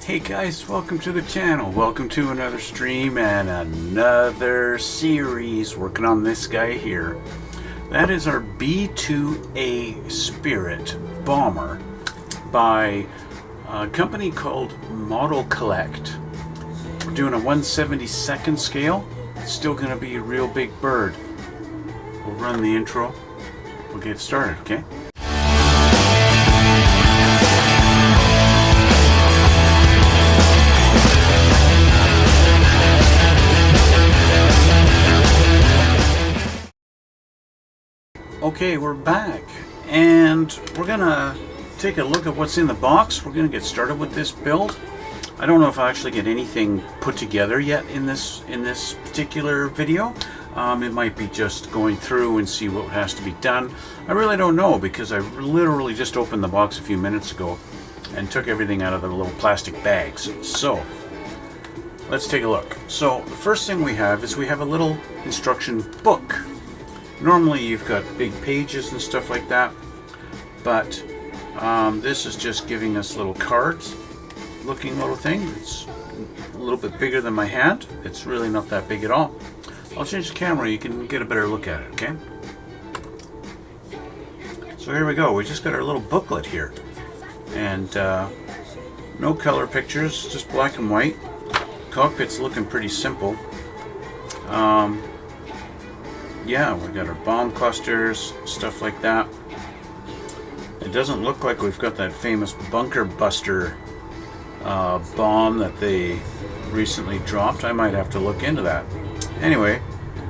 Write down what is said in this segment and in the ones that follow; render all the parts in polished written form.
Hey guys, welcome to the channel. Welcome to another stream and another series working on this guy here. That is our B-2A Spirit bomber by a company called Model Collect. We're doing a 1/72nd scale. It's still going to be a real big bird. We'll run the intro. We'll get started, okay? Okay, we're back, and we're gonna take a look at what's in the box. We're gonna get started with this build. I don't know if I actually get anything put together yet in this particular video. It might be just going through and see what has to be done. I really don't know because I literally just opened the box a few minutes ago and took everything out of the little plastic bags. So let's take a look. So the first thing we have is we have a little instruction book. Normally you've got big pages and stuff like that, but this is just giving us little cards looking little thing. It's a little bit bigger than my hand. It's really not that big at all. I'll change the camera, you can get a better look at it, okay? So here we go, we just got our little booklet here, and no color pictures, just black and white. Cockpit's looking pretty simple. Yeah, we got our bomb clusters, stuff like that. It doesn't look like we've got that famous bunker buster bomb that they recently dropped. I might have to look into that. Anyway,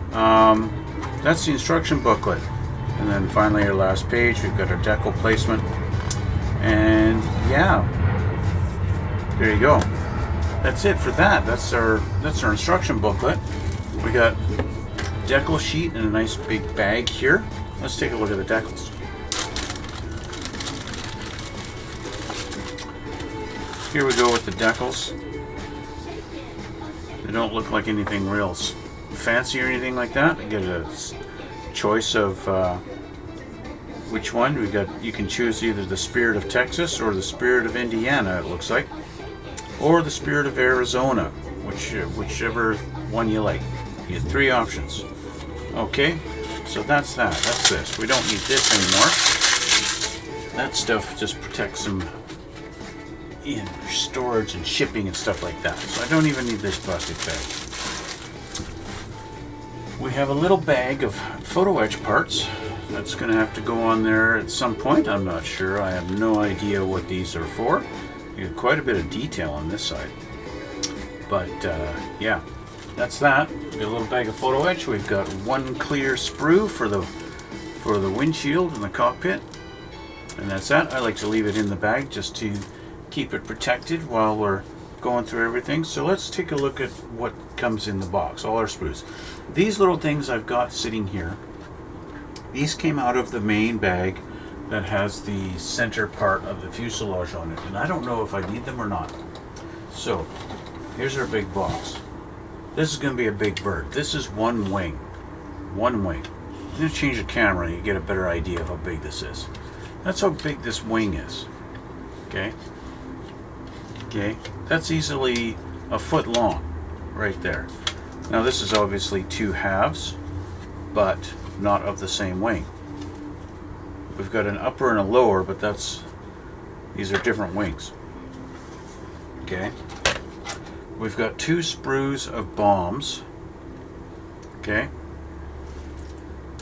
that's the instruction booklet. And then finally our last page, we've got our decal placement. And yeah, there you go. That's it for that. That's our instruction booklet. We got decal sheet in a nice big bag here. Let's take a look at the decals. Here we go with the decals. They don't look like anything real fancy or anything like that. You get a choice of which one. You can choose either the Spirit of Texas or the Spirit of Indiana, it looks like, or the Spirit of Arizona, whichever one you like. You get three options. Okay, so that's that. That's this. We don't need this anymore. That stuff just protects them in storage and shipping and stuff like that. So I don't even need this plastic bag. We have a little bag of photo etch parts. That's going to have to go on there at some point. I'm not sure. I have no idea what these are for. You get quite a bit of detail on this side. But yeah. That's that. We've got a little bag of photo etch. We've got one clear sprue for the windshield and the cockpit, and that's that. I like to leave it in the bag just to keep it protected while we're going through everything. So let's take a look at what comes in the box. All our sprues. These little things I've got sitting here. These came out of the main bag that has the center part of the fuselage on it, and I don't know if I need them or not. So here's our big box. This is going to be a big bird. This is one wing. One wing. I'm going to change the camera and you get a better idea of how big this is. That's how big this wing is. Okay? Okay? That's easily a foot long right there. Now this is obviously two halves, but not of the same wing. We've got an upper and a lower, but these are different wings. Okay? We've got two sprues of bombs. Okay.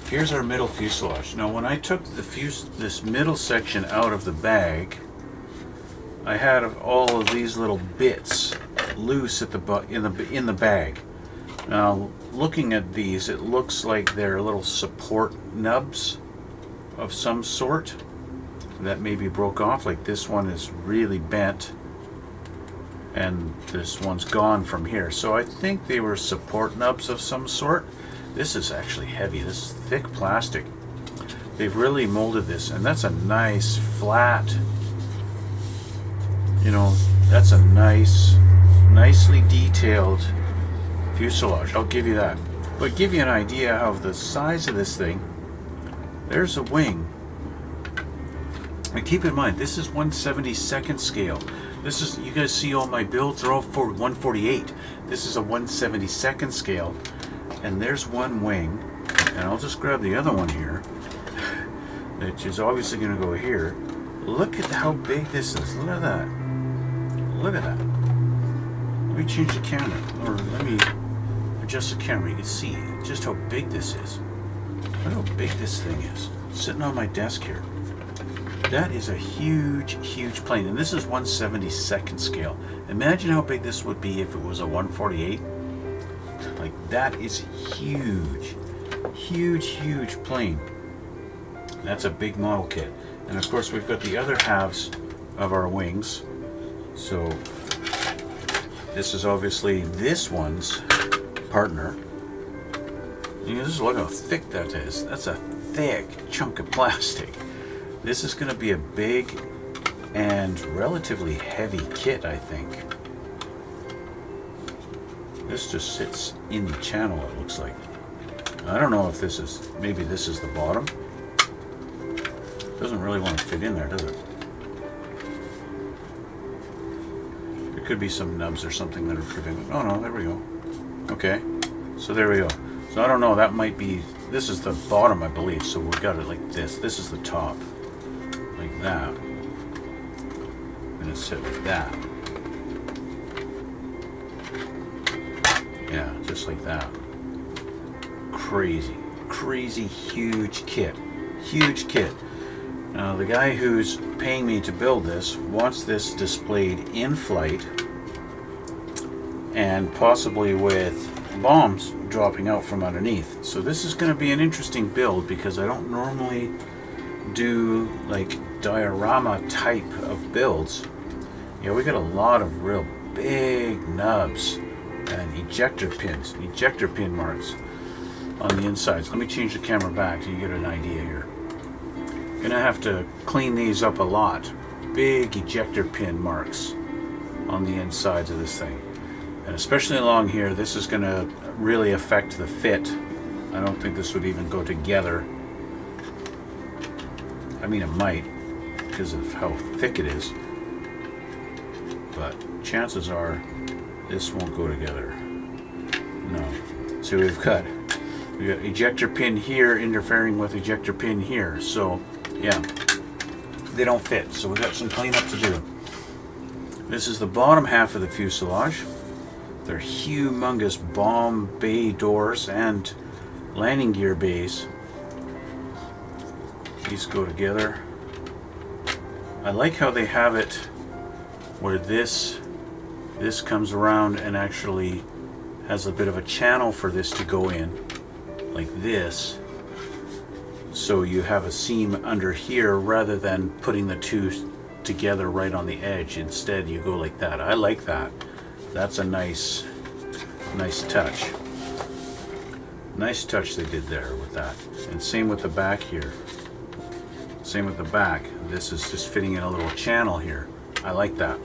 Here's our middle fuselage. Now, when I took this middle section out of the bag, I had all of these little bits loose at in the bag. Now, looking at these, it looks like they're little support nubs of some sort that maybe broke off. Like this one is really bent, and this one's gone from here. So I think they were support nubs of some sort. This is actually heavy. This is thick plastic. They've really molded this, and that's a nice flat, that's a nicely detailed fuselage. I'll give you that. But give you an idea of the size of this thing. There's a wing. And keep in mind, this is 1/72nd scale. This is, you guys see all my builds are all for 148. This is a 1/72nd scale, and there's one wing, and I'll just grab the other one here, which is obviously going to go here. Look at how big this is. Look at that. Look at that. Let me change the camera, or let me adjust the camera. You can see just how big this is. Look how big this thing is. Sitting on my desk here. That is a huge, huge plane, and this is 1/72nd scale. Imagine how big this would be if it was a 148. Like, that is huge, huge, huge plane. That's a big model kit. And of course, we've got the other halves of our wings. So this is obviously this one's partner. You can just look how thick that is. That's a thick chunk of plastic. This is going to be a big and relatively heavy kit, I think. This just sits in the channel, it looks like. I don't know if this is, maybe this is the bottom. Doesn't really want to fit in there, does it? There could be some nubs or something that are preventing. Oh no, there we go. Okay, so there we go. So I don't know, that might be, this is the bottom, I believe. So we've got it like this. This is the top. Like that. I'm gonna sit like that. Yeah, just like that. Crazy, crazy huge kit. Huge kit. Now the guy who's paying me to build this wants this displayed in flight and possibly with bombs dropping out from underneath. So this is going to be an interesting build because I don't normally do like diorama type of builds. Yeah, we got a lot of real big nubs and ejector pin marks on the insides. Let me change the camera back so you get an idea here. Gonna have to clean these up a lot. Big ejector pin marks on the insides of this thing, and especially along here. This is gonna really affect the fit. I don't think this would even go together. I mean, it might because of how thick it is, but chances are this won't go together. No. So we've got ejector pin here interfering with ejector pin here. So yeah, they don't fit. So we've got some cleanup to do. This is the bottom half of the fuselage. They're humongous bomb bay doors and landing gear bays. These go together. I like how they have it where this comes around and actually has a bit of a channel for this to go in, like this. So you have a seam under here rather than putting the two together right on the edge. Instead, you go like that. I like that. That's a nice touch. Nice touch they did there with that. And same with the back here. Same with the back. This is just fitting in a little channel here. I like that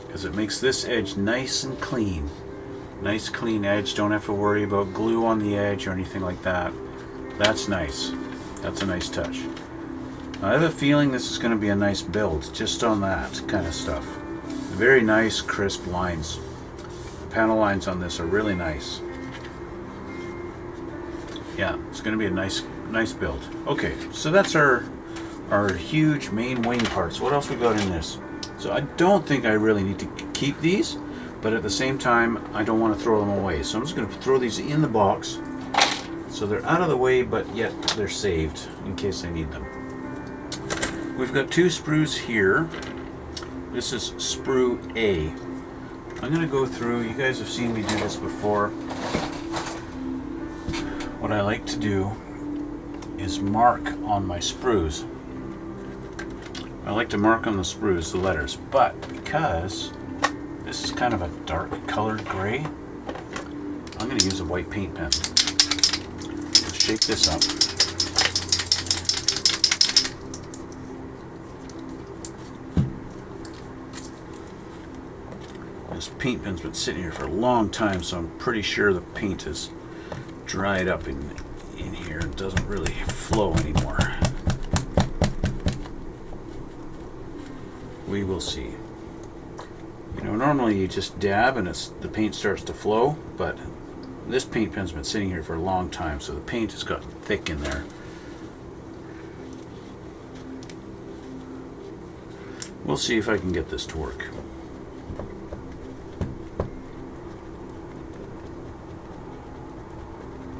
because it makes this edge nice and clean. Nice clean edge. Don't have to worry about glue on the edge or anything like that. That's nice. That's a nice touch. I have a feeling this is going to be a nice build just on that kind of stuff. Very nice crisp lines. The panel lines on this are really nice. Yeah, it's going to be a nice build. Okay, so that's our huge main wing parts. What else we got in this? So I don't think I really need to keep these, but at the same time I don't want to throw them away. So I'm just going to throw these in the box so they're out of the way, but yet they're saved in case I need them. We've got two sprues here. This is sprue A. I'm going to go through, you guys have seen me do this before. What I like to do is mark on my sprues. I like to mark on the sprues the letters, but because this is kind of a dark colored gray, I'm going to use a white paint pen. Let's shake this up. This paint pen's been sitting here for a long time, so I'm pretty sure the paint is dried up in here. It doesn't really flow anymore. We will see. Normally you just dab and the paint starts to flow, but this paint pen's been sitting here for a long time, so the paint has got thick in there. We'll see if I can get this to work.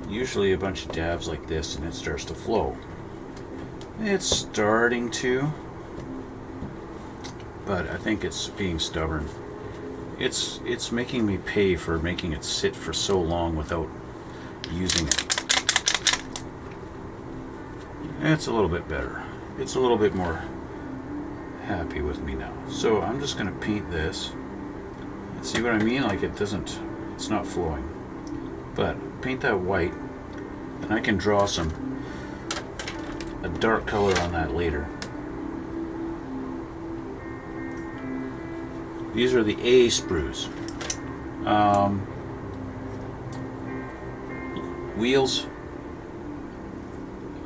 Usually a bunch of dabs like this and it starts to flow. It's starting to, but I think it's being stubborn. It's making me pay for making it sit for so long without using it. It's a little bit better. It's a little bit more happy with me now. So I'm just going to paint this. See what I mean? Like it's not flowing. But paint that white, and I can draw a dark color on that later. These are the A sprues. Wheels.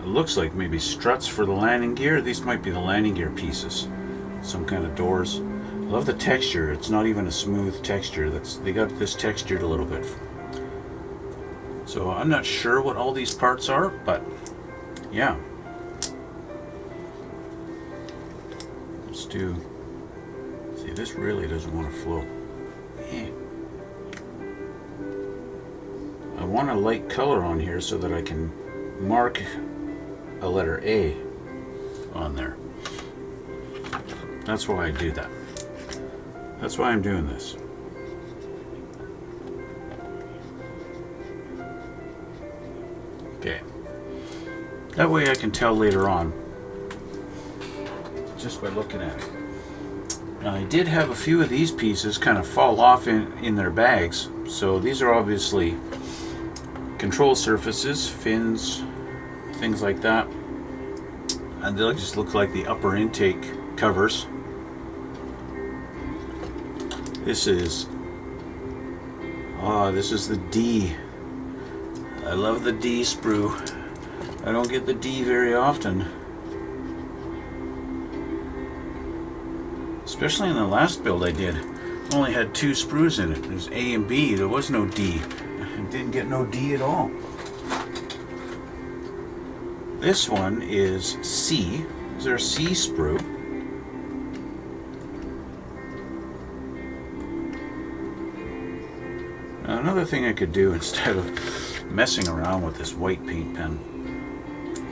It looks like maybe struts for the landing gear. These might be the landing gear pieces. Some kind of doors. I love the texture. It's not even a smooth texture. They got this textured a little bit. So I'm not sure what all these parts are, but yeah. Let's do. See, this really doesn't want to flow. Yeah. I want a light color on here so that I can mark a letter A on there. That's why I do that. That's why I'm doing this. Okay. That way I can tell later on just by looking at it. Now, I did have a few of these pieces kind of fall off in their bags. So these are obviously control surfaces, fins, things like that. And they'll just look like the upper intake covers. This is the D. I love the D sprue. I don't get the D very often. Especially in the last build I did. Only had 2 sprues in it. There's A and B. There was no D. I didn't get no D at all. This one is C. Is there a C sprue? Now, another thing I could do instead of messing around with this white paint pen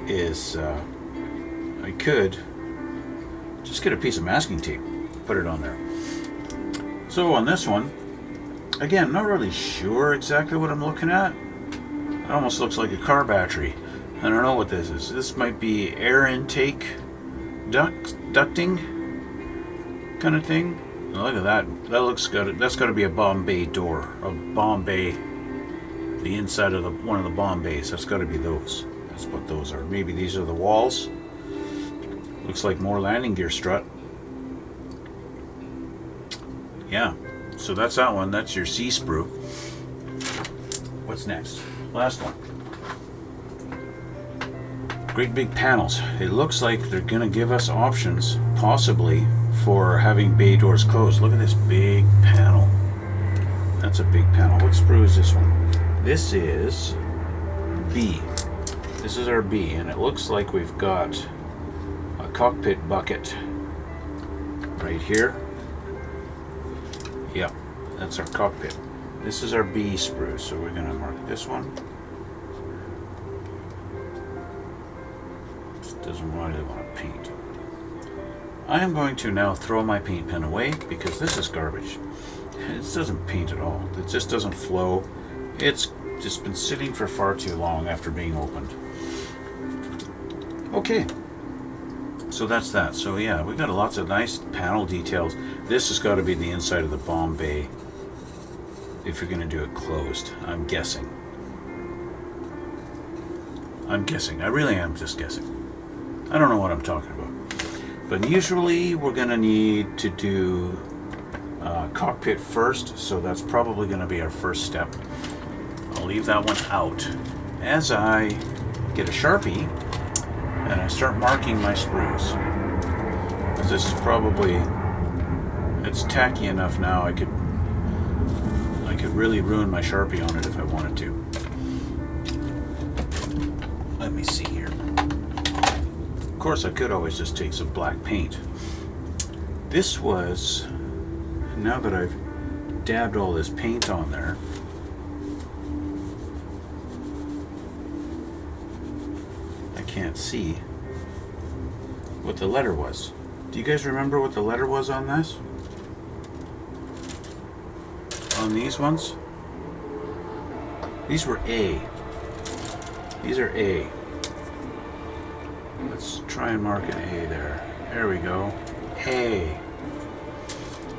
is I could just get a piece of masking tape, put it on there. So on this one, again, not really sure exactly what I'm looking at. It almost looks like a car battery. I don't know what this is. This might be air intake ducting kind of thing. Now look at that. That's got to be a Bombay door. A Bombay. The inside of one of the Bombays. That's got to be those. That's what those are. Maybe these are the walls. Looks like more landing gear strut. Yeah. So that's that one. That's your C sprue. What's next? Last one. Great big panels. It looks like they're going to give us options, possibly, for having bay doors closed. Look at this big panel. That's a big panel. What sprue is this one? This is B. This is our B, and it looks like we've got a cockpit bucket right here. Yep, that's our cockpit. This is our B sprue, so we're going to mark this one. Doesn't really want to paint. I am going to now throw my paint pen away because this is garbage. It doesn't paint at all. It just doesn't flow. It's just been sitting for far too long after being opened. Okay, so that's that. So yeah, we've got lots of nice panel details. This has got to be the inside of the Bombay if you're going to do it closed. I'm guessing. I really am just guessing. I don't know what I'm talking about. But usually we're going to need to do cockpit first, so that's probably going to be our first step. I'll leave that one out. As I get a Sharpie and I start marking my sprues. This is probably, it's tacky enough now. I could really ruin my Sharpie on it if I wanted to. Let me see here. Of course, I could always just take some black paint. This was, now that I've dabbed all this paint on there, I can't see what the letter was. Do you guys remember what the letter was on this? On these ones? These were A. These are A. Let's try and mark an A there. There we go. A.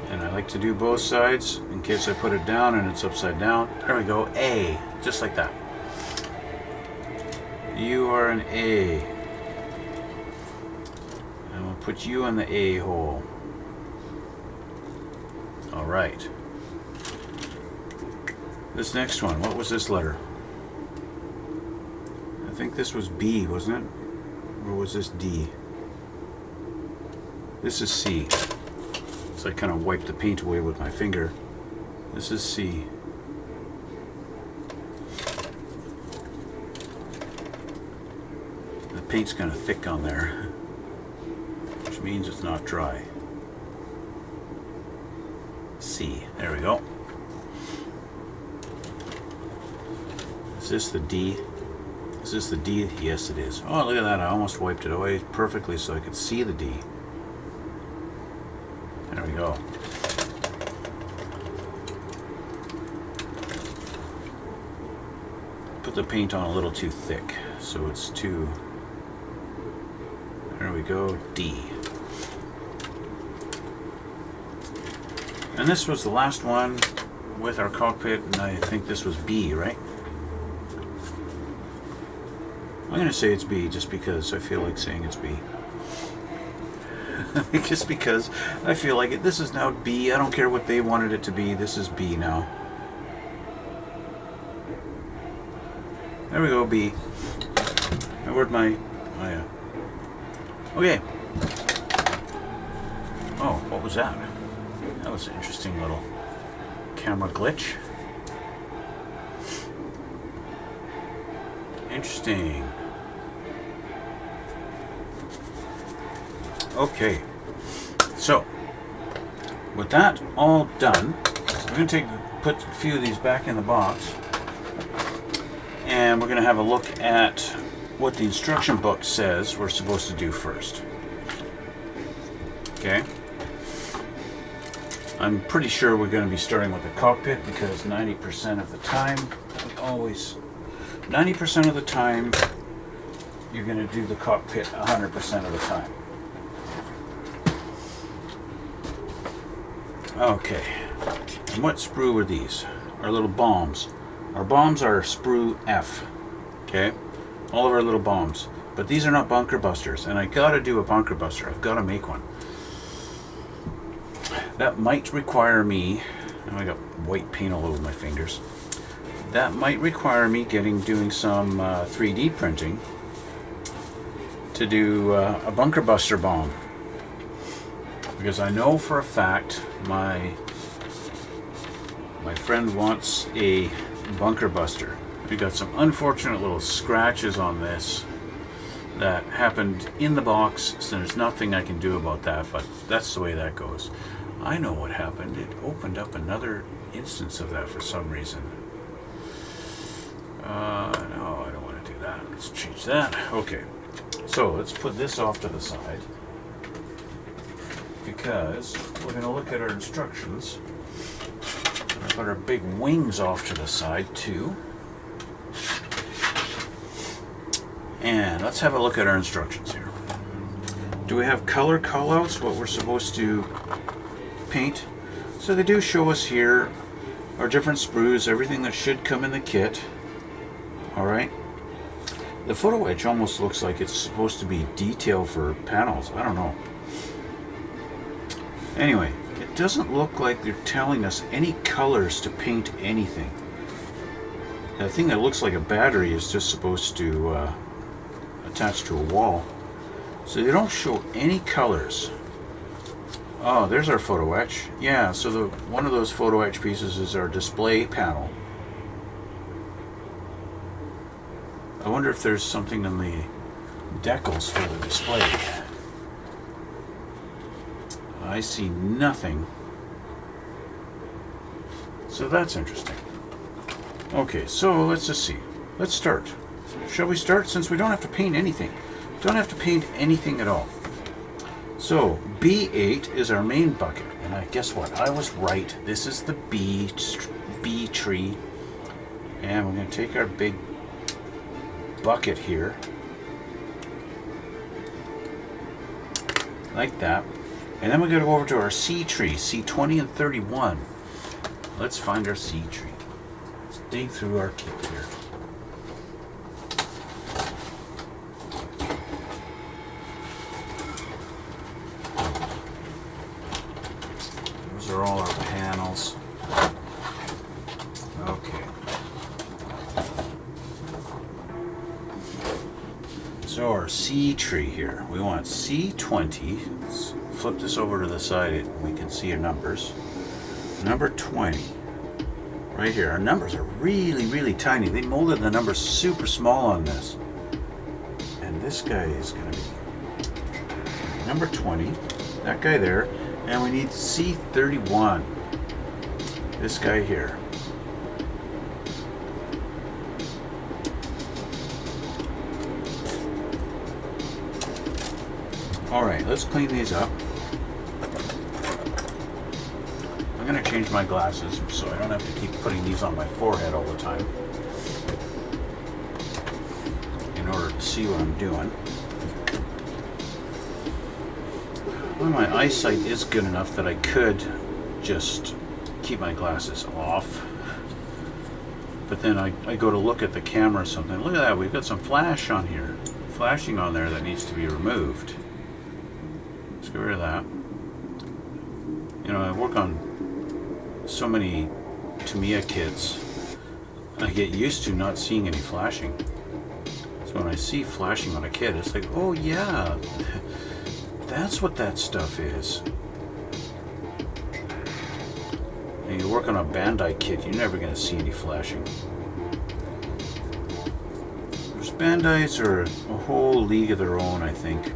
And I like to do both sides in case I put it down and it's upside down. There we go. A. Just like that. You are an A. And we'll put you in the A hole. Alright. This next one, what was this letter? I think this was B, wasn't it? Or was this D? This is C. So I kind of wiped the paint away with my finger. This is C. The paint's kind of thick on there, which means it's not dry. C. There we go. Is this the D? Is this the D? Yes, it is. Oh, look at that. I almost wiped it away perfectly so I could see the D. There we go. Put the paint on a little too thick, so it's too... There we go, D. And this was the last one with our cockpit, and I think this was B, right? I'm going to say it's B just because I feel like saying it's B. Just because I feel like it. This is now B. I don't care what they wanted it to be. This is B now. There we go, B. Now where'd my... Oh, yeah. Okay. Oh, what was that? That was an interesting little camera glitch. Interesting. Okay, so with that all done, we're going to put a few of these back in the box, and we're going to have a look at what the instruction book says we're supposed to do first. Okay, I'm pretty sure we're going to be starting with the cockpit because 90% of the time, 90% of the time, you're going to do the cockpit 100% of the time. Okay, and what sprue are these? Our little bombs. Our bombs are sprue F. Okay, all of our little bombs. But these are not bunker busters, and I gotta do a bunker buster. I've gotta make one. That might require me, I got white paint all over my fingers. That might require me doing some 3D printing to do a bunker buster bomb. Because I know for a fact my friend wants a bunker buster. We got some unfortunate little scratches on this that happened in the box, so there's nothing I can do about that, but that's the way that goes. I know what happened. It opened up another instance of that for some reason. No, I don't want to do that. Let's change that. Okay, so let's put this off to the side, because we're going to look at our instructions. I'll put our big wings off to the side too. And let's have a look at our instructions here. Do we have color callouts, what we're supposed to paint? So they do show us here our different sprues, everything that should come in the kit. Alright. The photo etch almost looks like it's supposed to be detail for panels. I don't know. Anyway, it doesn't look like they're telling us any colors to paint anything. That thing that looks like a battery is just supposed to attach to a wall. So they don't show any colors Oh, there's our photo etch. Yeah, so one of those photo etch pieces is our display panel. I wonder if there's something in the decals for the display. I see nothing. So that's interesting. Okay, so let's just see. Let's start. Shall we start? Since we don't have to paint anything. Don't have to paint anything at all. So B8 is our main bucket. And guess what? I was right. This is the B tree. And we're going to take our big bucket here. Like that. And then we're going to go over to our C tree, C20 and 31. Let's find our C tree. Let's dig through our kit here. Those are all our panels. Okay. So our C tree here, we want C20. Let's flip this over to the side and we can see our numbers. Number 20. Right here. Our numbers are really, really tiny. They molded the numbers super small on this. And this guy is going to be number 20. That guy there. And we need C31. This guy here. Alright, let's clean these up. I'm going to change my glasses so I don't have to keep putting these on my forehead all the time in order to see what I'm doing. Well, my eyesight is good enough that I could just keep my glasses off. But then I go to look at the camera or something. Look at that, we've got some flash on here. Flashing on there that needs to be removed. Let's get rid of that. You know, I work on so many Tamiya kits, I get used to not seeing any flashing. So when I see flashing on a kit, it's like, oh yeah, that's what that stuff is. And you work on a Bandai kit, you're never going to see any flashing. Those Bandais are a whole league of their own, I think.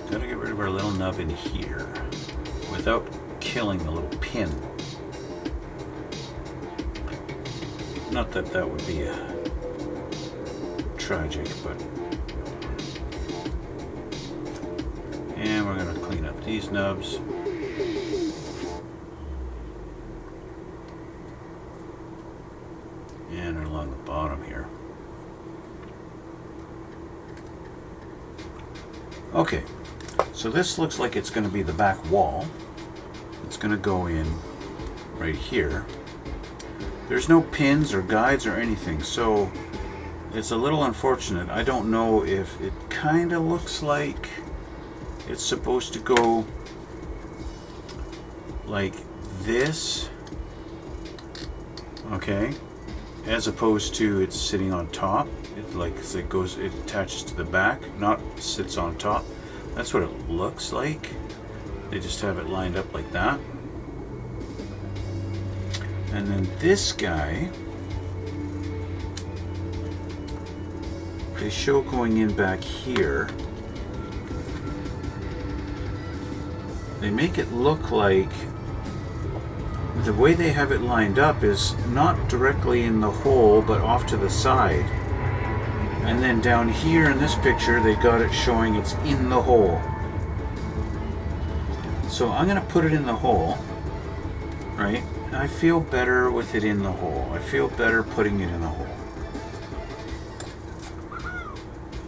Gotta get rid of our little nub in here without killing the little pin. Not that that would be tragic, but... And we're going to clean up these nubs. And along the bottom here. Okay, so this looks like it's going to be the back wall. It's going to go in right here. There's no pins or guides or anything, so it's a little unfortunate. I don't know if it kind of looks like it's supposed to go like this, okay, as opposed to it's sitting on top. It attaches to the back, not sits on top. That's what it looks like. They just have it lined up like that. And then this guy, they show going in back here. They make it look like the way they have it lined up is not directly in the hole, but off to the side. And then down here in this picture, they got it showing it's in the hole. So I'm going to put it in the hole, right? I feel better with it in the hole. I feel better putting it in the hole.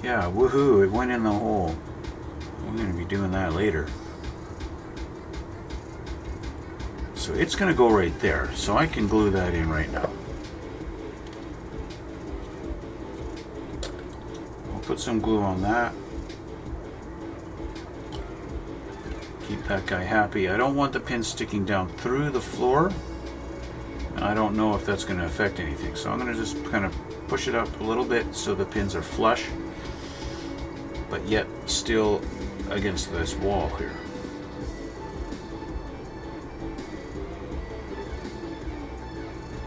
Yeah, woohoo, it went in the hole. I'm going to be doing that later. So it's going to go right there. So I can glue that in right now. I'll put some glue on that. Keep that guy happy. I don't want the pin sticking down through the floor. I don't know if that's going to affect anything. So I'm going to just kind of push it up a little bit so the pins are flush, but yet still against this wall here.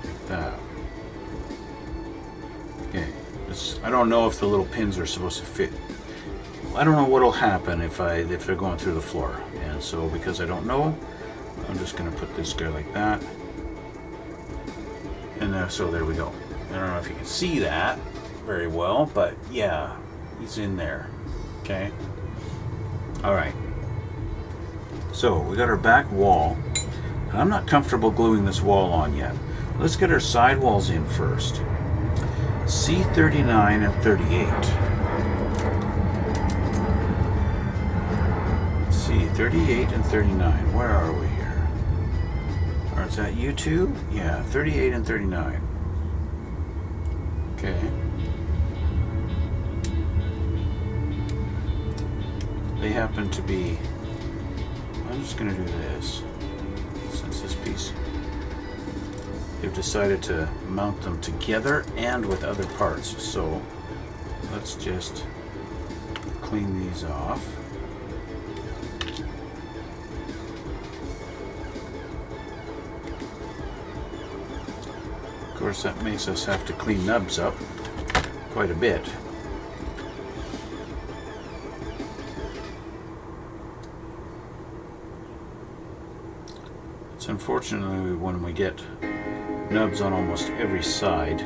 Like that. Okay. I don't know if the little pins are supposed to fit. I don't know what'll happen if they're going through the floor. And so because I don't know, I'm just going to put this guy like that. And so there we go. I don't know if you can see that very well, but yeah, he's in there. Okay. All right. So we got our back wall. I'm not comfortable gluing this wall on yet. Let's get our side walls in first. C39 and 38. C38 and 39. Where are we here? Or is that you two? Yeah, 38 and 39. Okay. They happen to be, I'm just going to do this, since this piece, they've decided to mount them together and with other parts. So let's just clean these off. Of course, that makes us have to clean nubs up quite a bit. It's unfortunately when we get nubs on almost every side,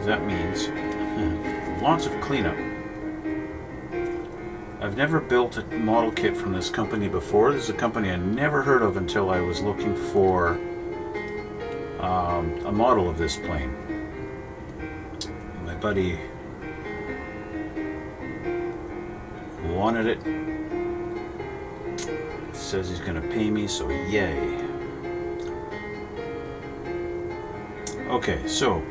that means lots of cleanup. I've never built a model kit from this company before. This is a company I never heard of until I was looking for a model of this plane. My buddy wanted it. Says he's going to pay me, so yay. Okay, so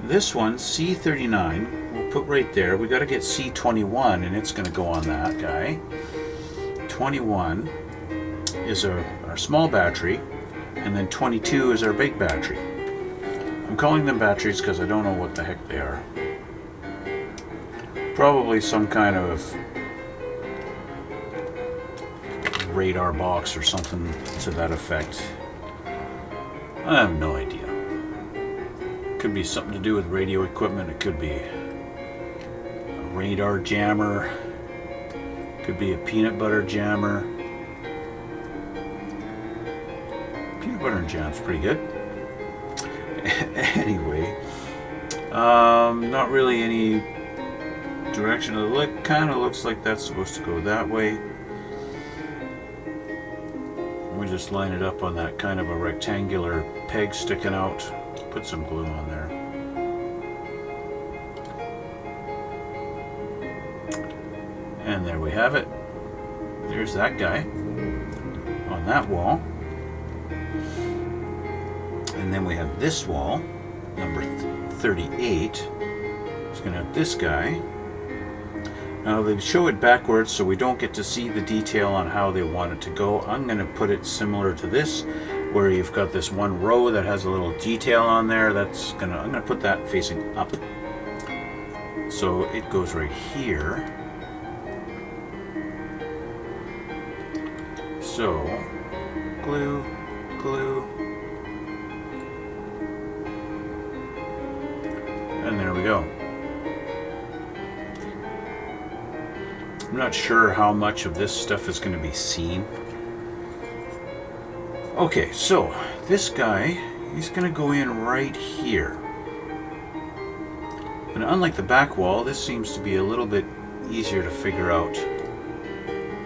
this one, C39, we'll put right there. We got to get C21, and it's going to go on that guy. 21 is our small battery, and then 22 is our big battery. I'm calling them batteries because I don't know what the heck they are. Probably some kind of radar box or something to that effect. I have no idea. Could be something to do with radio equipment. It could be a radar jammer. Could be a peanut butter jammer. Peanut butter and jam's pretty good. Anyway, not really any direction. It kind of looks like that's supposed to go that way. We just line it up on that kind of a rectangular peg sticking out. Put some glue on there. And there we have it. There's that guy on that wall. And then we have this wall, number 38. It's going to have this guy. Now they show it backwards so we don't get to see the detail on how they want it to go. I'm going to put it similar to this, where you've got this one row that has a little detail on there. I'm going to put that facing up. So it goes right here. So glue, glue. And there we go. I'm not sure how much of this stuff is going to be seen. Okay, so this guy, he's going to go in right here. And unlike the back wall, this seems to be a little bit easier to figure out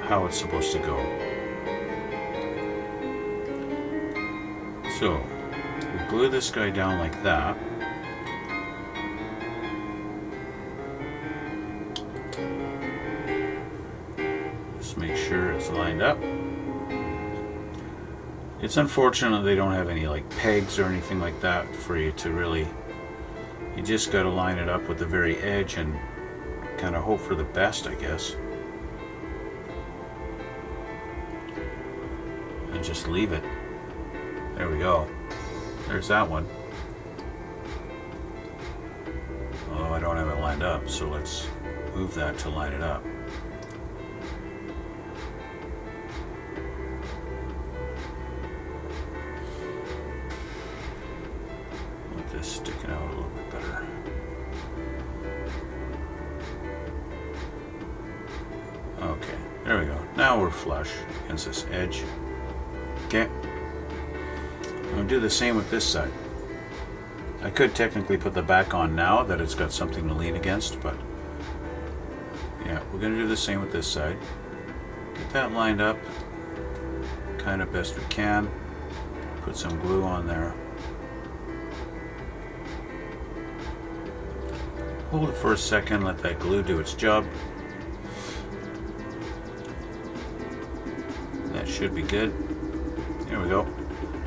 how it's supposed to go. So, we glue this guy down like that. Make sure it's lined up. It's unfortunate they don't have any like pegs or anything like that for you to really, you just got to line it up with the very edge and kind of hope for the best, I guess, and just leave it. There we go. There's that one. Although I don't have it lined up, so let's move that to line it up. sticking out a little bit better. Okay, there we go. Now we're flush against this edge. Okay. I'm going to do the same with this side. I could technically put the back on now that it's got something to lean against, but yeah, we're going to do the same with this side. Get that lined up kind of best we can. Put some glue on there. Hold it for a second, let that glue do its job. That should be good. There we go.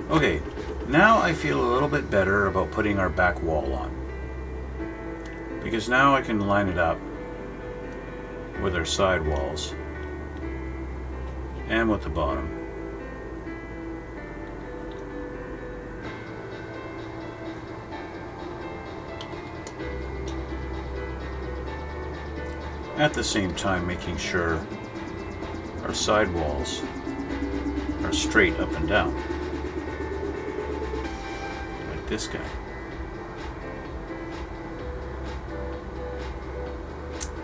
Okay, now I feel a little bit better about putting our back wall on, because now I can line it up with our side walls and with the bottom. At the same time making sure our side walls are straight up and down. Like this guy.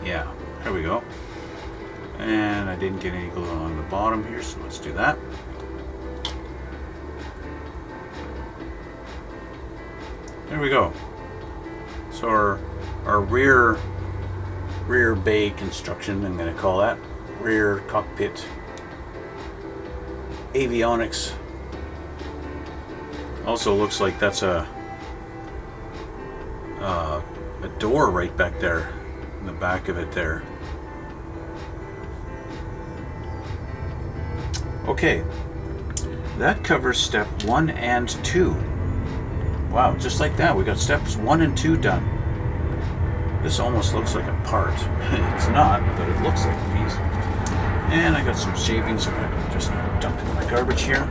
Yeah, there we go. And I didn't get any glue on the bottom here, so let's do that. There we go. So our rear bay construction, I'm going to call that, rear cockpit avionics. Also looks like that's a door right back there in the back of it there. Okay, that covers step 1 and 2. Wow, just like that, we got steps 1 and 2 done. This almost looks like a part. It's not, but it looks like a piece. And I got some shavings I'm gonna just dump in my garbage here.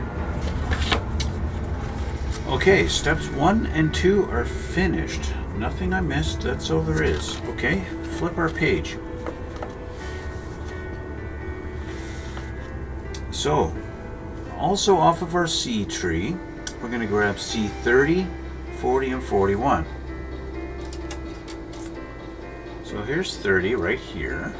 Okay, steps 1 and 2 are finished. Nothing I missed, that's all there is. Okay, flip our page. So, also off of our C tree, we're gonna grab C30, 40, and 41. So here's 30 right here.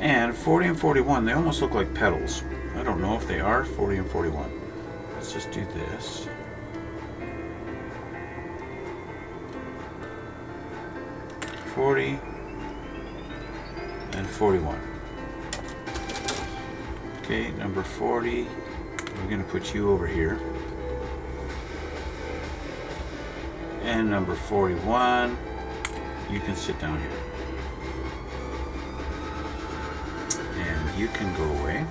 And 40 and 41, they almost look like petals. I don't know if they are 40 and 41. Let's just do this. $40 and 41. Okay, number 40, we're going to put you over here. And number 41, you can sit down here. And you can go away.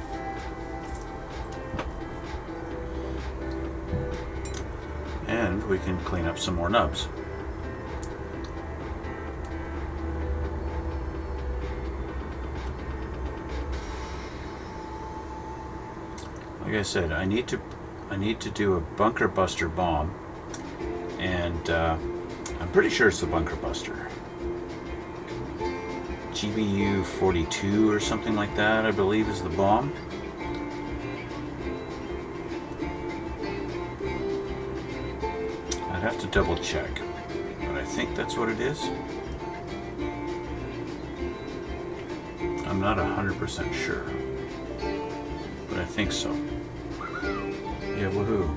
And we can clean up some more nubs. Like I said, I need to do a bunker buster bomb, and I'm pretty sure it's the bunker buster. GBU 42 or something like that, I believe, is the bomb. I'd have to double check, but I think that's what it is. I'm not 100% sure, but I think so. Yeah, woohoo.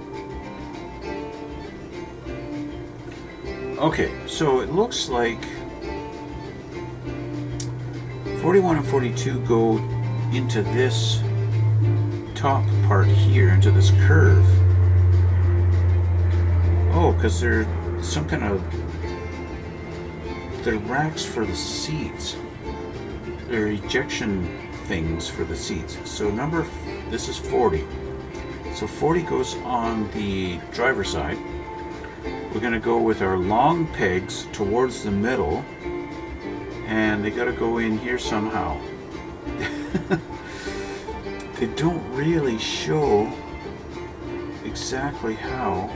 Okay, so it looks like 41 and 42 go into this top part here, into this curve. Oh, because they're some kind of, they're racks for the seats. They're ejection things for the seats. So this is 40. So 40 goes on the driver's side. We're going to go with our long pegs towards the middle, and they got to go in here somehow. They don't really show exactly how.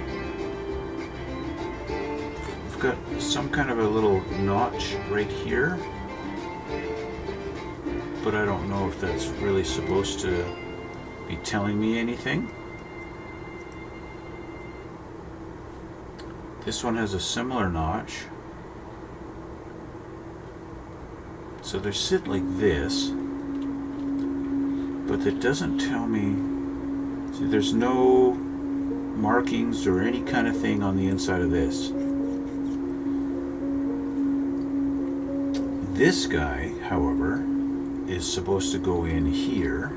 We've got some kind of a little notch right here, but I don't know if that's really supposed to be telling me anything. This one has a similar notch. So they sit like this, but that doesn't tell me. See, there's no markings or any kind of thing on the inside of this. This guy, however, is supposed to go in here.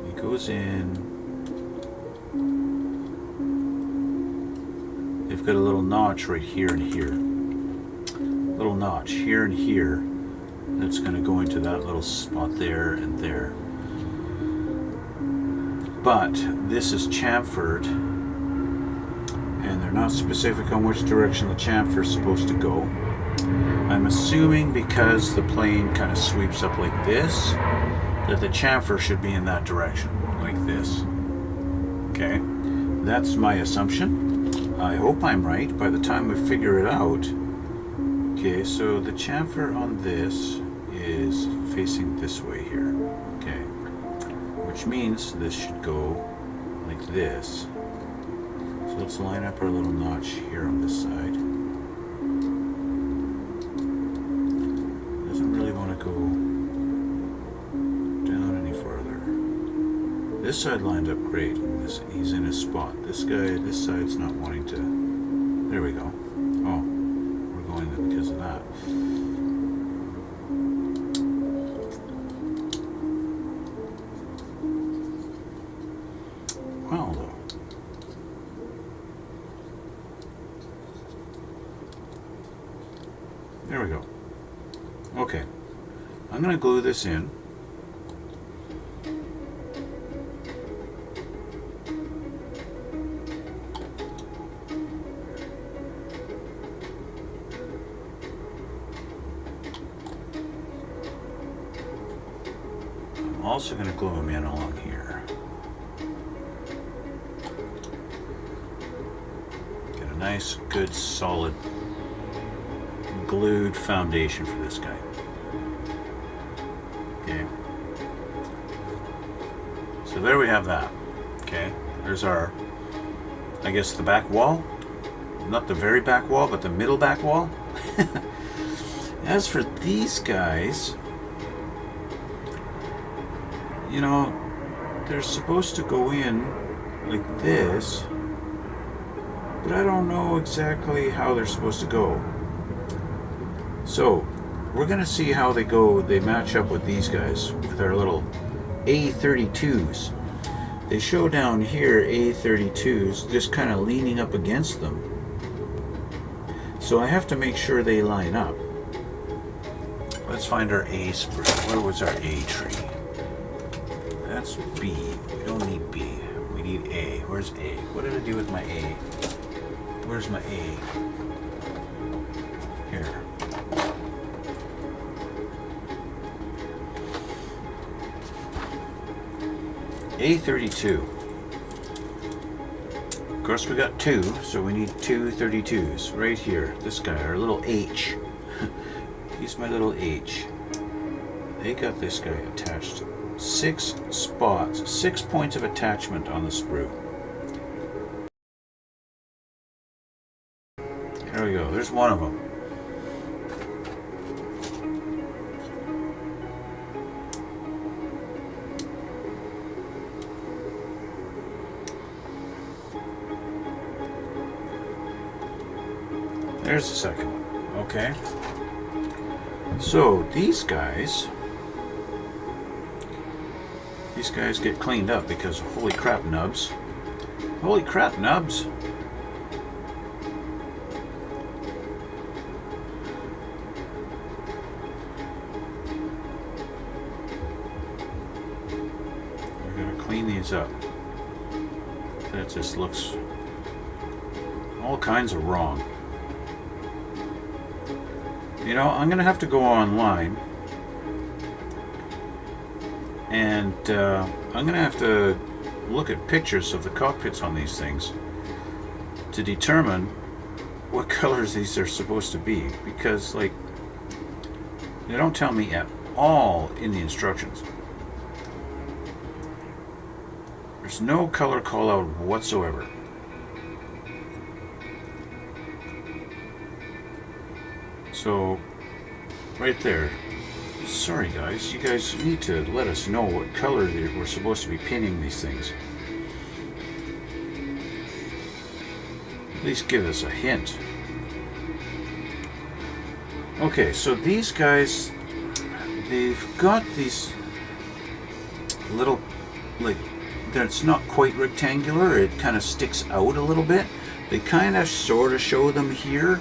He goes in. They've got a little notch right here and here. Little notch here and here. That's going to go into that little spot there and there. But this is chamfered, and they're not specific on which direction the chamfer is supposed to go. I'm assuming because the plane kind of sweeps up like this, that the chamfer should be in that direction, like this. Okay, that's my assumption. I hope I'm right by the time we figure it out. Okay, so the chamfer on this is facing this way here. Okay, which means this should go like this. So let's line up our little notch here on this side. Doesn't really want to go down any further. This side lined up great. He's in his spot. This guy, this side's not wanting to. There we go. Oh, we're going there because of that. Well, though. There we go. Okay. I'm going to glue this in. I'm also going to glue them in along here. Get a nice, good, solid, glued foundation for this guy. Okay. So there we have that. Okay. There's our, I guess, the back wall. Not the very back wall, but the middle back wall. As for these guys, you know, they're supposed to go in like this, but I don't know exactly how they're supposed to go. So we're going to see how they go. They match up with these guys, with our little A32s. They show down here A32s just kind of leaning up against them. So I have to make sure they line up. Let's find our A spray. Where was our A tree? That's B. We don't need B. We need A. Where's A? What did I do with my A? Where's my A? Here. A32. Of course, we got two, so we need two 32s right here. This guy, our little H. He's my little H. They got this guy attached. 6 spots, 6 points of attachment on the sprue. There we go. There's one of them. There's the second one. Okay. So these guys get cleaned up because holy crap nubs. Holy crap nubs. We're going to clean these up. That just looks all kinds of wrong. You know, I'm going to have to go online and I'm going to have to look at pictures of the cockpits on these things to determine what colors these are supposed to be, because like They don't tell me at all in the instructions. There's no color call out whatsoever. So, right there. Sorry guys, you guys need to let us know what color we're supposed to be pinning these things. At least give us a hint. Okay, so these guys, they've got these little, like, it's not quite rectangular, it kind of sticks out a little bit. They kind of sort of show them here.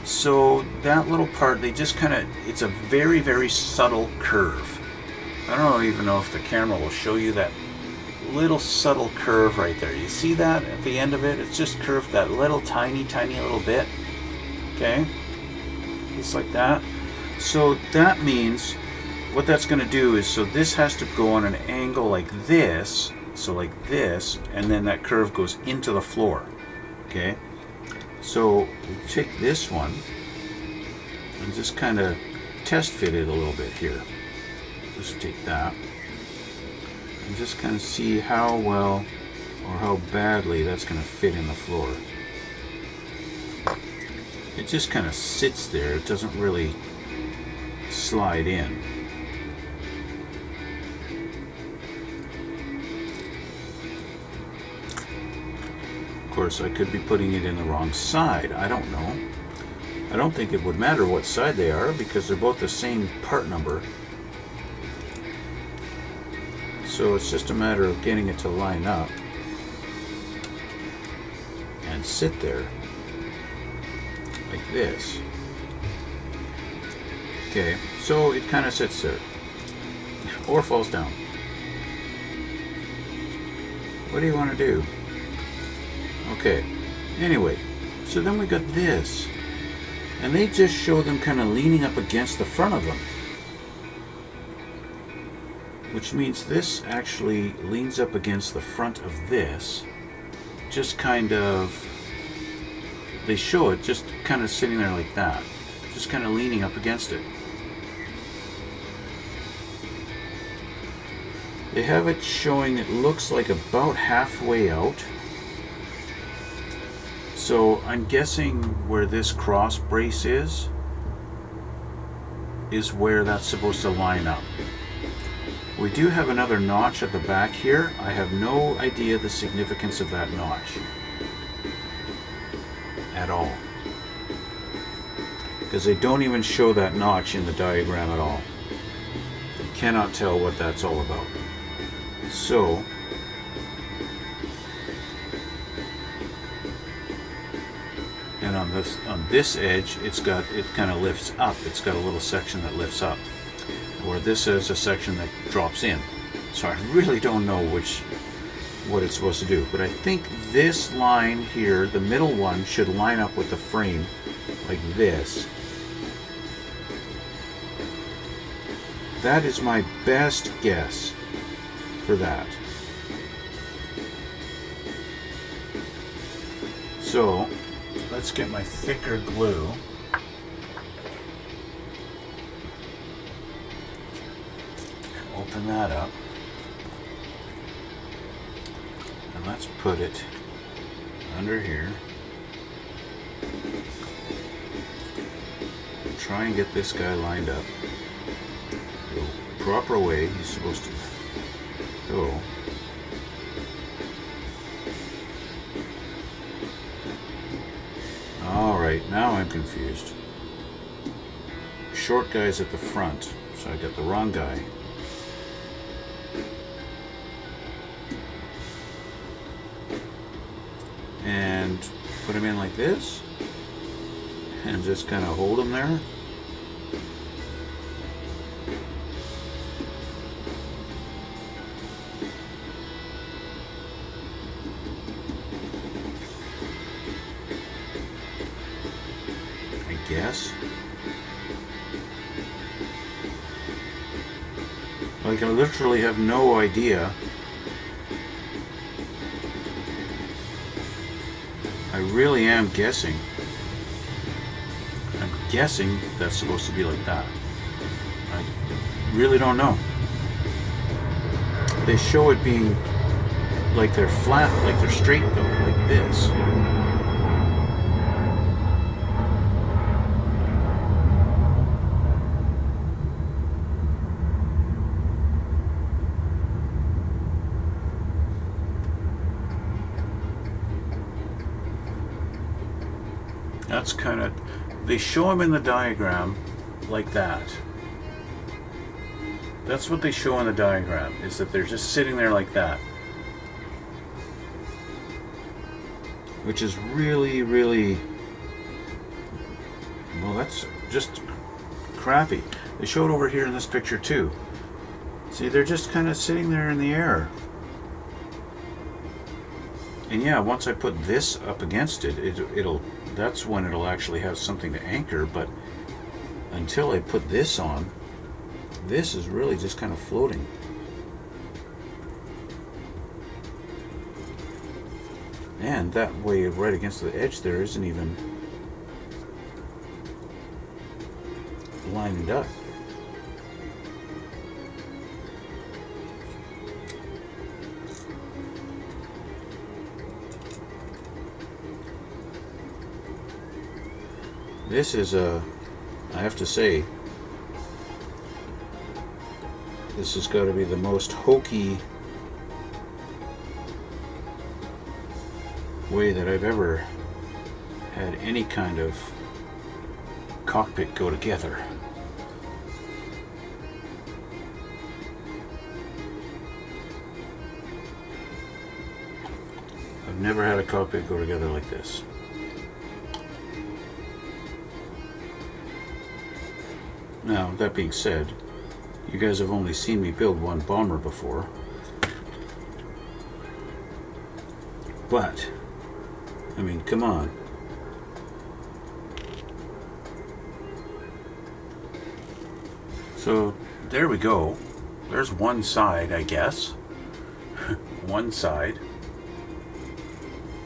So that little part, they just kind of, it's a very, very subtle curve. I don't even know if the camera will show you that little subtle curve right there. You see that at the end of it? It's just curved that little tiny little bit. Okay? Just like that. So that means what that's going to do is, so this has to go on an angle like this, so like this, and then that curve goes into the floor. Okay? So we take this one and just kind of test fit it a little bit here. Just take that and just kind of see how well or how badly that's going to fit in the floor. It just kind of sits there. It doesn't really slide in. Of course, I could be putting it in the wrong side. I don't know. I don't think it would matter what side they are because they're both the same part number. So it's just a matter of getting it to line up and sit there like this. Okay, so it kind of sits there or falls down. What do you want to do? Okay, anyway, so then we got this, and they just show them kind of leaning up against the front of them, which means this actually leans up against the front of this, just kind of, they show it just kind of sitting there like that, just kind of leaning up against it. They have it showing, it looks like about halfway out. So I'm guessing where this cross brace is where that's supposed to line up. We do have another notch at the back here. I have no idea the significance of that notch at all, because they don't even show that notch in the diagram at all. You cannot tell what that's all about. So and on this edge, it kind of lifts up. It's got a little section that lifts up, where this is a section that drops in. So I really don't know what it's supposed to do, but I think this line here, the middle one, should line up with the frame like this. That is my best guess for that. So let's get my thicker glue. Open that up. And let's put it under here. And try and get this guy lined up the proper way he's supposed to go. Alright, now I'm confused. Short guy's at the front, so I got the wrong guy. And put him in like this, and just kind of hold him there. Guess. Like, I literally have no idea. I really am guessing. I'm guessing that's supposed to be like that. Really don't know. They show it being like they're flat, like they're straight though, like this. That's kind of, they show them in the diagram like that. That's what they show in the diagram, is that they're just sitting there like that. Which is really, really, well, that's just crappy. They show it over here in this picture too. See, they're just kind of sitting there in the air. And yeah, once I put this up against it, it'll, that's when it'll actually have something to anchor, but until I put this on, this is really just kind of floating. And that way right against the edge there isn't even lined up. This is I have to say, this has got to be the most hokey way that I've ever had any kind of cockpit go together. I've never had a cockpit go together like this. Now, that being said, you guys have only seen me build one bomber before. But, I mean, come on. So, there we go. There's one side, I guess. One side.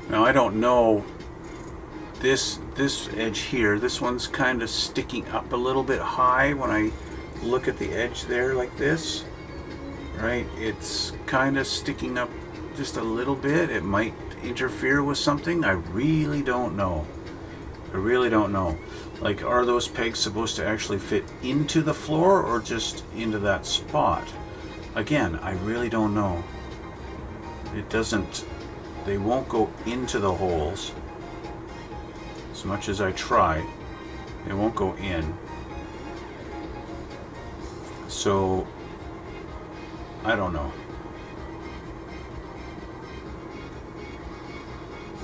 Now, I don't know, this edge here, this one's kind of sticking up a little bit high when I look at the edge there like this, right? It's kind of sticking up just a little bit. It might interfere with something. I really don't know. I really don't know. Like, are those pegs supposed to actually fit into the floor or just into that spot? Again, I really don't know. It doesn't, they won't go into the holes. As much as I try, they won't go in. So, I don't know.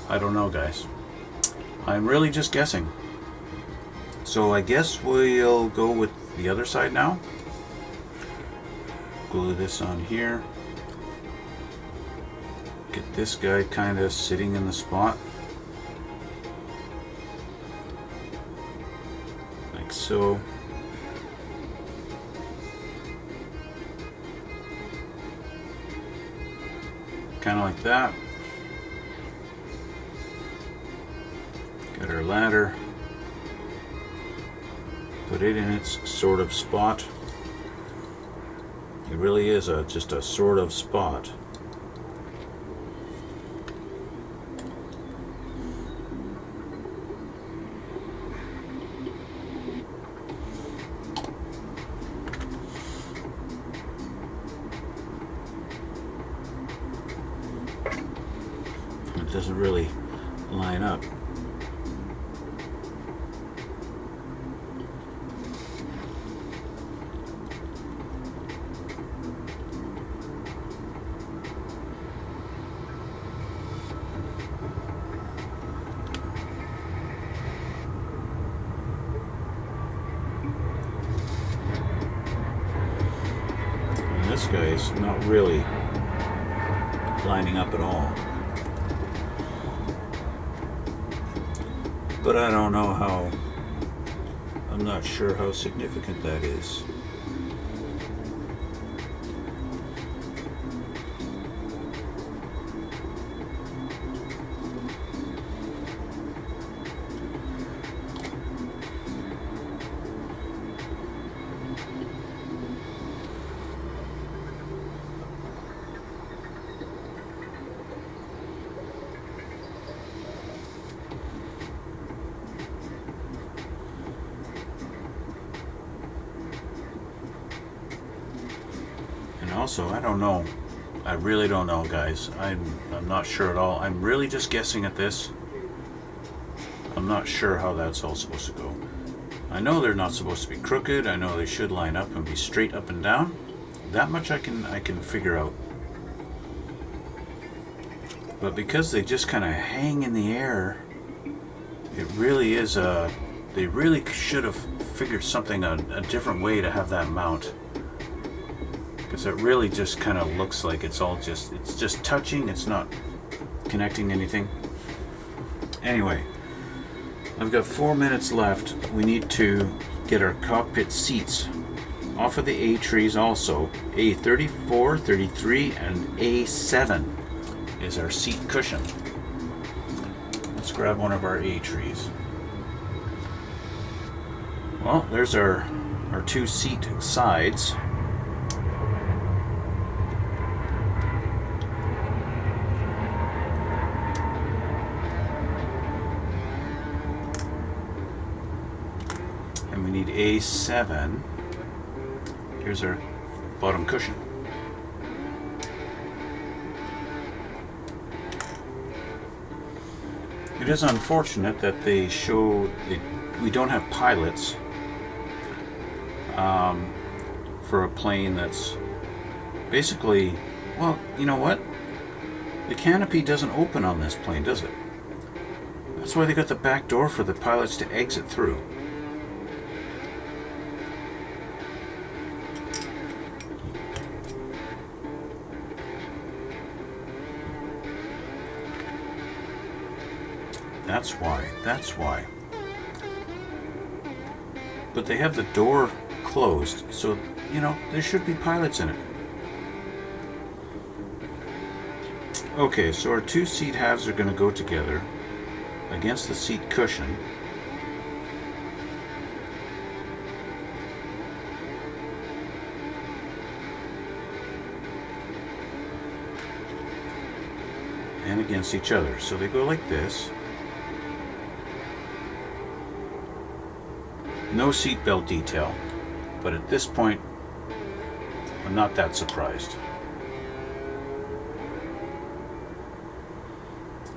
I don't know, guys. I'm really just guessing. So I guess we'll go with the other side now. Glue this on here. Get this guy kind of sitting in the spot. Like so. Kind of like that. Got our ladder. Put it in its sort of spot. It really is just a sort of spot. It doesn't really line up. This guy is not really lining up at all. But I don't know how, I'm not sure how significant that is. also, I don't know. I really don't know, guys. I'm not sure at all. I'm really just guessing at this. I'm not sure how that's all supposed to go. I know they're not supposed to be crooked. I know they should line up and be straight up and down. That much I can figure out. But because they just kind of hang in the air, it really is they really should have figured something a different way to have that mount. Because it really just kind of looks like it's just touching, it's not connecting anything. Anyway, I've got 4 minutes left. We need to get our cockpit seats off of the A trees also. A34, 33, and A7 is our seat cushion. Let's grab one of our A trees. Well, there's our two seat sides. And we need A7. Here's our bottom cushion. It is unfortunate that they show that we don't have pilots for a plane that's basically, well, you know what? The canopy doesn't open on this plane, does it? That's why they got the back door for the pilots to exit through. That's why. But they have the door closed, so, you know, there should be pilots in it. Okay, so our two seat halves are going to go together against the seat cushion. And against each other. So they go like this. No seatbelt detail, but at this point, I'm not that surprised.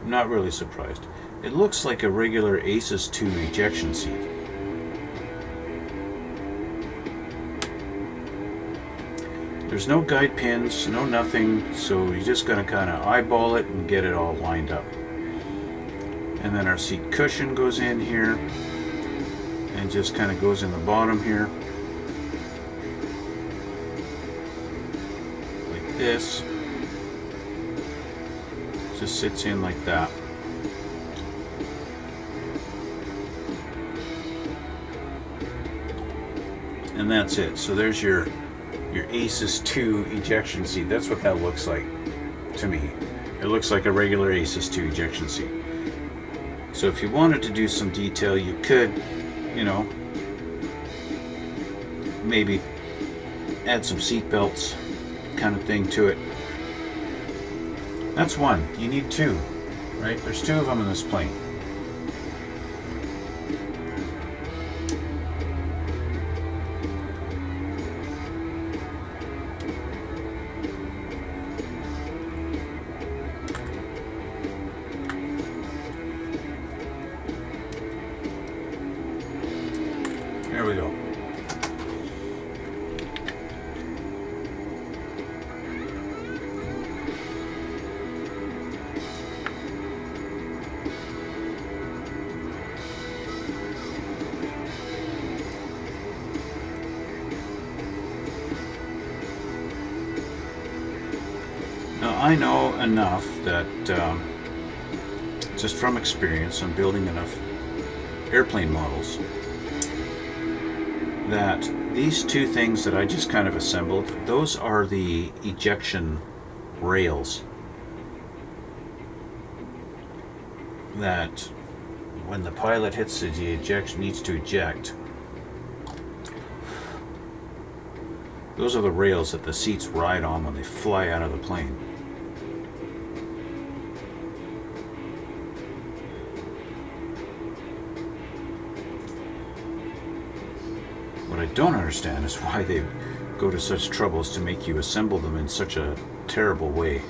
I'm not really surprised. It looks like a regular Aces 2 ejection seat. There's no guide pins, no nothing, so you're just going to kind of eyeball it and get it all lined up. And then our seat cushion goes in here. And just kind of goes in the bottom here like this. Just sits in like that. And that's it. So there's your Aces 2 ejection seat. That's what that looks like to me. It looks like a regular Aces 2 ejection seat. So if you wanted to do some detail, you could, you know, maybe add some seat belts kind of thing to it. That's one. You need two, right? There's two of them in this plane. There we go. Now I know enough that just from experience and building enough airplane models that these two things that I just kind of assembled, those are the ejection rails that when the pilot hits the ejection, needs to eject, those are the rails that the seats ride on when they fly out of the plane. What I don't understand is why they've go to such troubles to make you assemble them in such a terrible way.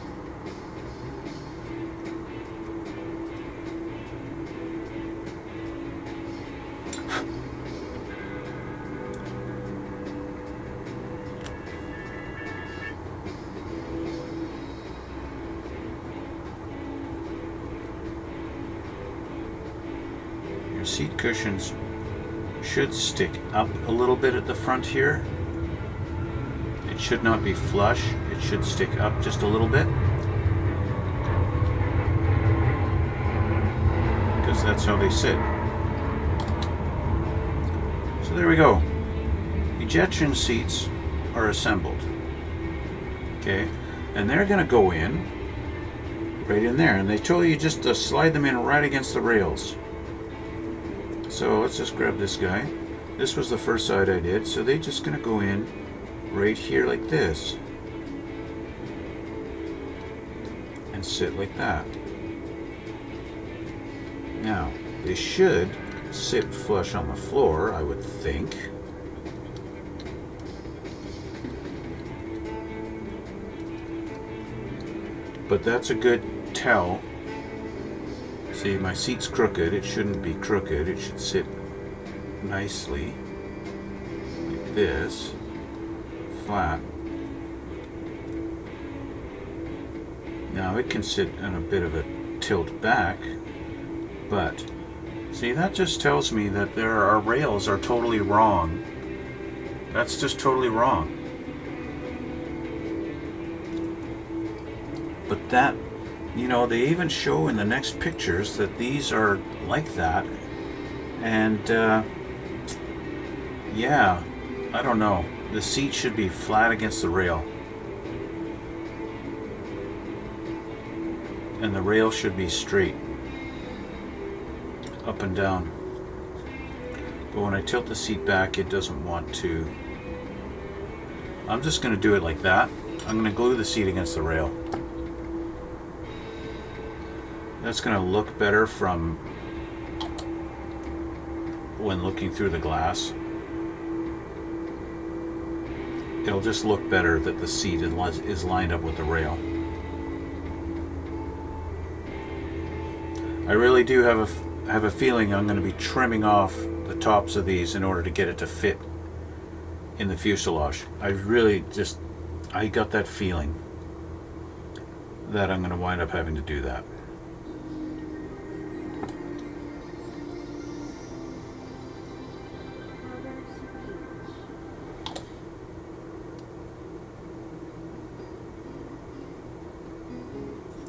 Your seat cushions should stick up a little bit at the front here. It should not be flush. It should stick up just a little bit, because that's how they sit. So there we go. Ejection seats are assembled. Okay, and they're going to go in right in there, and they told you just to slide them in right against the rails. So let's just grab this guy. This was the first side I did, so they're just going to go in right here like this and sit like that. Now, they should sit flush on the floor, I would think. But that's a good tell. See, my seat's crooked. It shouldn't be crooked. It should sit nicely like this, flat. Now it can sit in a bit of a tilt back, but see, that just tells me that our rails are totally wrong. That's just totally wrong. But that, you know, they even show in the next pictures that these are like that. And yeah, I don't know. The seat should be flat against the rail. And the rail should be straight, up and down. But when I tilt the seat back, it doesn't want to. I'm just going to do it like that. I'm going to glue the seat against the rail. That's going to look better from when looking through the glass. It'll just look better that the seat is lined up with the rail. I really do have a feeling I'm going to be trimming off the tops of these in order to get it to fit in the fuselage. I got that feeling that I'm going to wind up having to do that.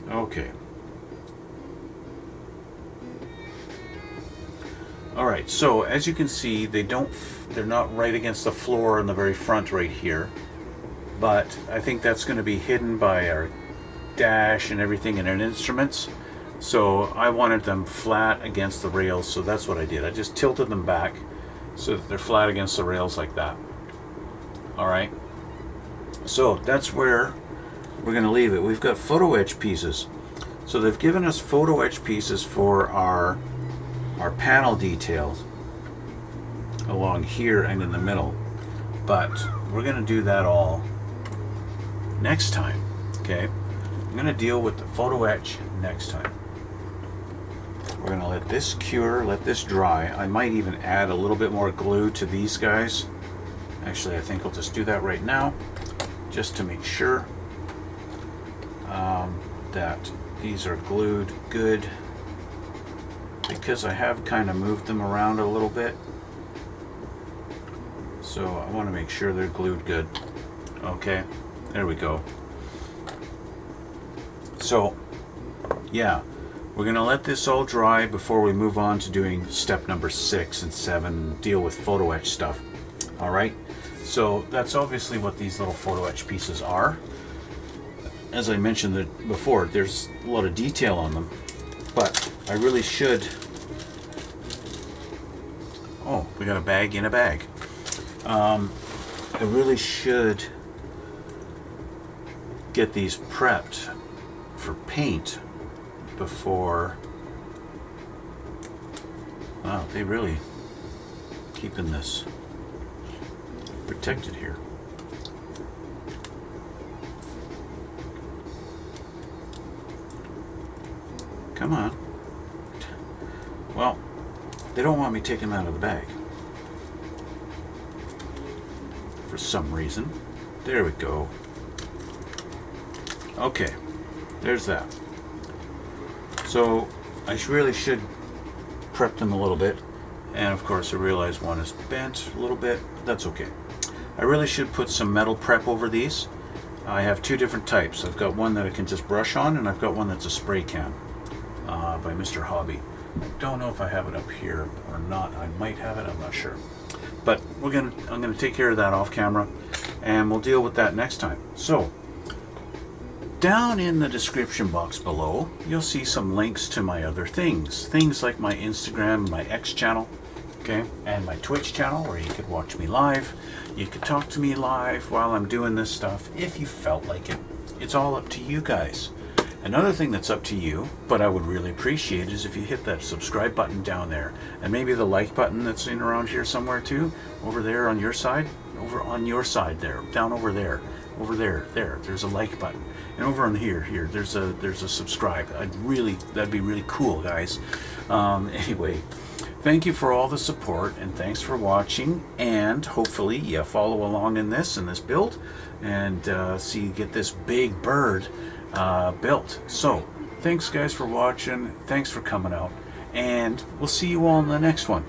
Okay. All right, so as you can see, they're not right against the floor in the very front right here, but I think that's going to be hidden by our dash and everything in our instruments. So I wanted them flat against the rails, so that's what I did. I just tilted them back so that they're flat against the rails like that. All right, so that's where we're going to leave it. We've got photo etch pieces. So they've given us photo etch pieces for our panel details along here and in the middle, but we're going to do that all next time. Okay, I'm going to deal with the photo etch next time. We're going to let this cure, let this dry. I might even add a little bit more glue to these guys. Actually, I think I'll just do that right now, just to make sure that these are glued good, because I have kind of moved them around a little bit, so I want to make sure they're glued good. Okay, there we go. So yeah, we're going to let this all dry before we move on to doing step number 6 and 7, deal with photo etch stuff. All right, so that's obviously what these little photo etch pieces are. As I mentioned before, there's a lot of detail on them, but I really should. Oh, we got a bag in a bag. I really should get these prepped for paint before. Wow, they really keeping this protected here. Come on. Well, they don't want me taking them out of the bag. For some reason. There we go. Okay. There's that. So, I really should prep them a little bit. And of course, I realize one is bent a little bit. That's okay. I really should put some metal prep over these. I have two different types. I've got one that I can just brush on, and I've got one that's a spray can by Mr. Hobby. I don't know if I have it up here or not. I might have it. I'm not sure. But I'm gonna take care of that off camera, and we'll deal with that next time. So, down in the description box below, you'll see some links to my other things. Things like my Instagram, my X channel, okay, and my Twitch channel, where you could watch me live. You could talk to me live while I'm doing this stuff if you felt like it. It's all up to you guys. Another thing that's up to you, but I would really appreciate, is if you hit that subscribe button down there, and maybe the like button that's in around here somewhere too, over there on your side, there, down over there, there's a like button, and over on here, there's a subscribe. That'd be really cool, guys. Anyway, thank you for all the support, and thanks for watching, and hopefully you follow along in this build, and see you get this big bird built. So, thanks guys for watching, thanks for coming out, and we'll see you all in the next one.